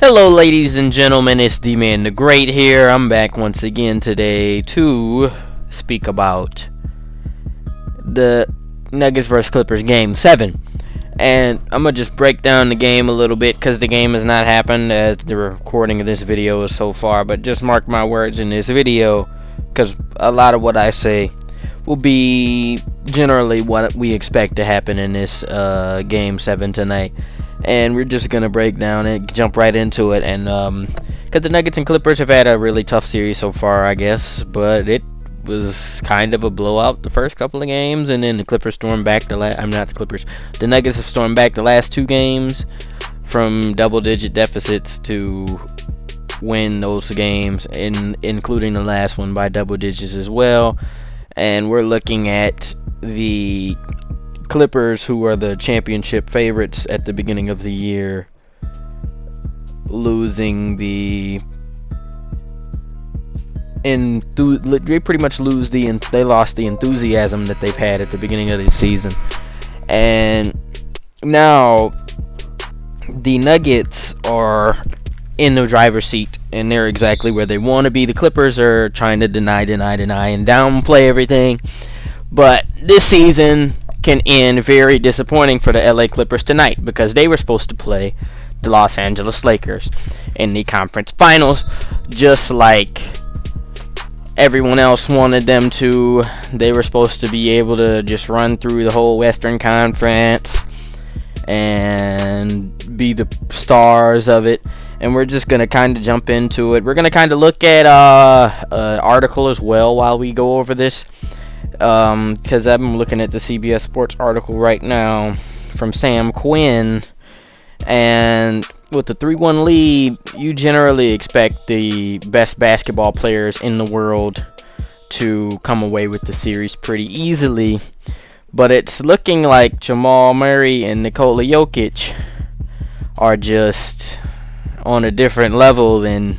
Hello, ladies and gentlemen, it's D-Man the Great here. I'm back once again today to speak about the Nuggets vs. Clippers Game 7. And I'm going to just break down the game a little bit because the game has not happened as the recording of this video is so far. But just mark my words in this video because a lot of what I say will be generally what we expect to happen in this Game 7 tonight. And we're just gonna break down and jump right into it, and because the Nuggets and Clippers have had a really tough series so far, I guess, but it was kind of a blowout the first couple of games, and then the Clippers stormed back the the Nuggets have stormed back the last two games from double-digit deficits to win those games, including the last one by double digits as well. And we're looking at the Clippers, who are the championship favorites at the beginning of the year, losing they pretty much they lost the enthusiasm that they've had at the beginning of the season. And now the Nuggets are in the driver's seat, and they're exactly where they want to be. The Clippers are trying to deny, and downplay everything. But this season can end very disappointing for the LA Clippers tonight, because they were supposed to play the Los Angeles Lakers in the conference finals, just like everyone else wanted them to. They were supposed to be able to just run through the whole Western Conference and be the stars of it. And we're just going to kind of jump into it. We're going to kind of look at an article as well while we go over this, because I'm looking at the CBS Sports article right now from Sam Quinn, and with the 3-1 lead, you generally expect the best basketball players in the world to come away with the series pretty easily, but it's looking like Jamal Murray and Nikola Jokic are just on a different level than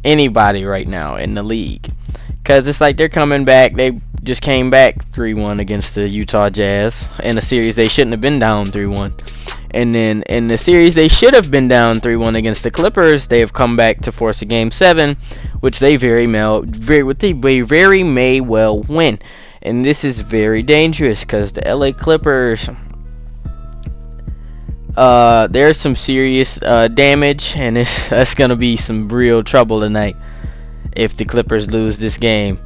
anybody right now in the league, because it's like they're coming back. They just came back 3-1 against the Utah Jazz in a series they shouldn't have been down 3-1. And then in the series they should have been down 3-1 against the Clippers, they have come back to force a Game 7, which they very may well win. And this is very dangerous because the LA Clippers, there's some serious damage, and that's going to be some real trouble tonight if the Clippers lose this game.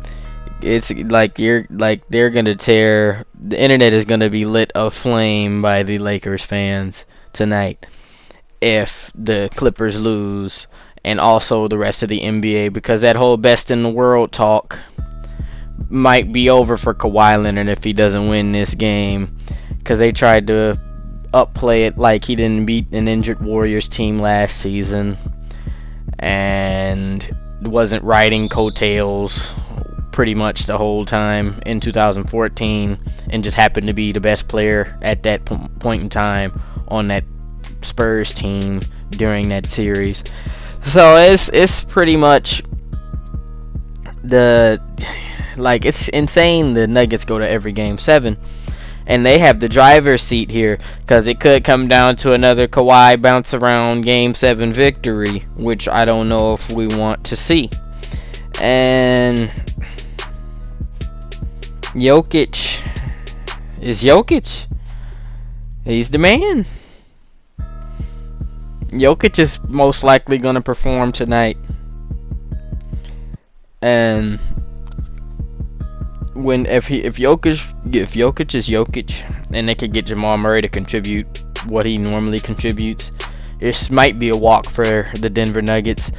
It's like they're gonna tear. The internet is gonna be lit aflame by the Lakers fans tonight if the Clippers lose, and also the rest of the NBA, because that whole best in the world talk might be over for Kawhi Leonard if he doesn't win this game, because they tried to upplay it like he didn't beat an injured Warriors team last season and wasn't riding coattails pretty much the whole time in 2014, and just happened to be the best player at that point in time on that Spurs team during that series. So it's pretty much it's insane. The Nuggets go to every Game 7, and they have the driver's seat here, because it could come down to another Kawhi bounce around Game 7 victory, which I don't know if we want to see. And Jokic is Jokic. He's the man. Jokic is most likely going to perform tonight. And if Jokic is Jokic, and they could get Jamal Murray to contribute what he normally contributes, this might be a walk for the Denver Nuggets.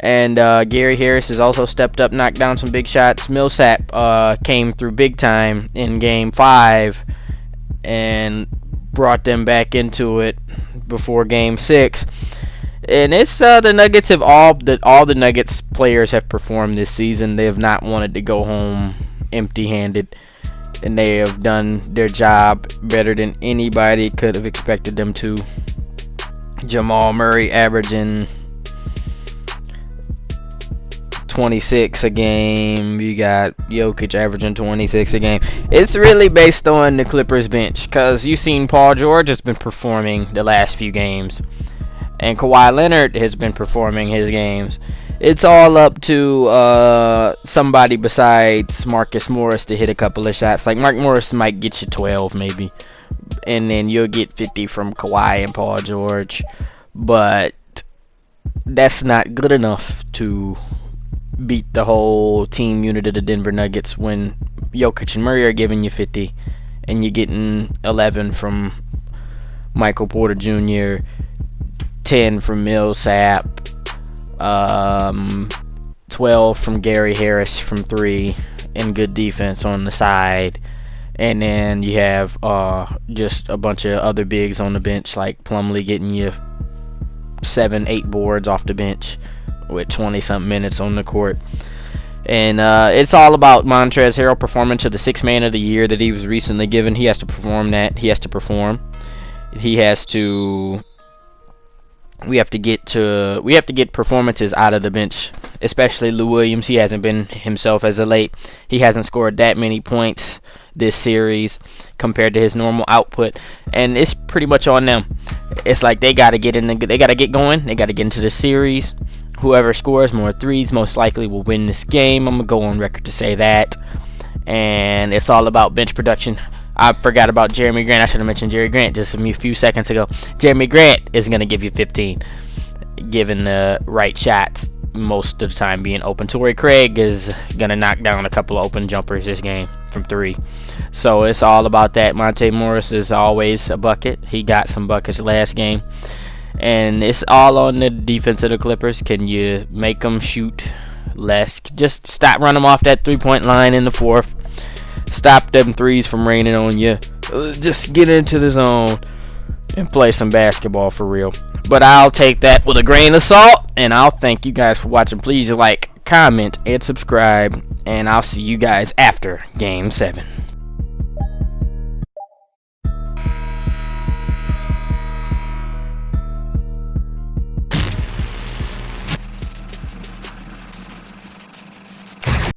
And Gary Harris has also stepped up, knocked down some big shots. Millsap came through big time in Game 5 and brought them back into it before Game 6. And it's the Nuggets have all the Nuggets players have performed this season. They have not wanted to go home empty-handed, and they have done their job better than anybody could have expected them to. Jamal Murray averaging 26 a game. You got Jokic averaging 26 a game. It's really based on the Clippers bench, because you've seen Paul George has been performing the last few games. and Kawhi Leonard has been performing his games. It's all up to somebody besides Marcus Morris to hit a couple of shots. Like Mark Morris might get you 12 maybe, and then you'll get 50 from Kawhi and Paul George, but that's not good enough to beat the whole team unit of the Denver Nuggets when Jokic and Murray are giving you 50 and you're getting 11 from Michael Porter Jr., 10 from Millsap, 12 from Gary Harris from 3, and good defense on the side. And then you have just a bunch of other bigs on the bench, like Plumlee getting you 7-8 boards off the bench with 20-something minutes on the court. And it's all about Montrezl Harrell performing to the 6th Man of the Year that he was recently given. He has to perform that. He has to perform. We have to get performances out of the bench, especially Lou Williams. He hasn't been himself as of late. He hasn't scored that many points this series compared to his normal output, and it's pretty much on them. It's like they got to get going. They got to get into the series. Whoever scores more threes most likely will win this game. I'm gonna go on record to say that. And it's all about bench production. I forgot about Jeremy Grant. I should have mentioned Jerry Grant just a few seconds ago. Jeremy Grant is going to give you 15, given the right shots most of the time being open. Torrey Craig is going to knock down a couple of open jumpers this game from 3. So it's all about that. Monte Morris is always a bucket. He got some buckets last game. And it's all on the defense of the Clippers. Can you make them shoot less? Just stop running them off that three-point line in the 4th. Stop them threes from raining on you. Just get into the zone and play some basketball for real. But I'll take that with a grain of salt, and I'll thank you guys for watching. Please like, comment, and subscribe, and I'll see you guys after Game 7.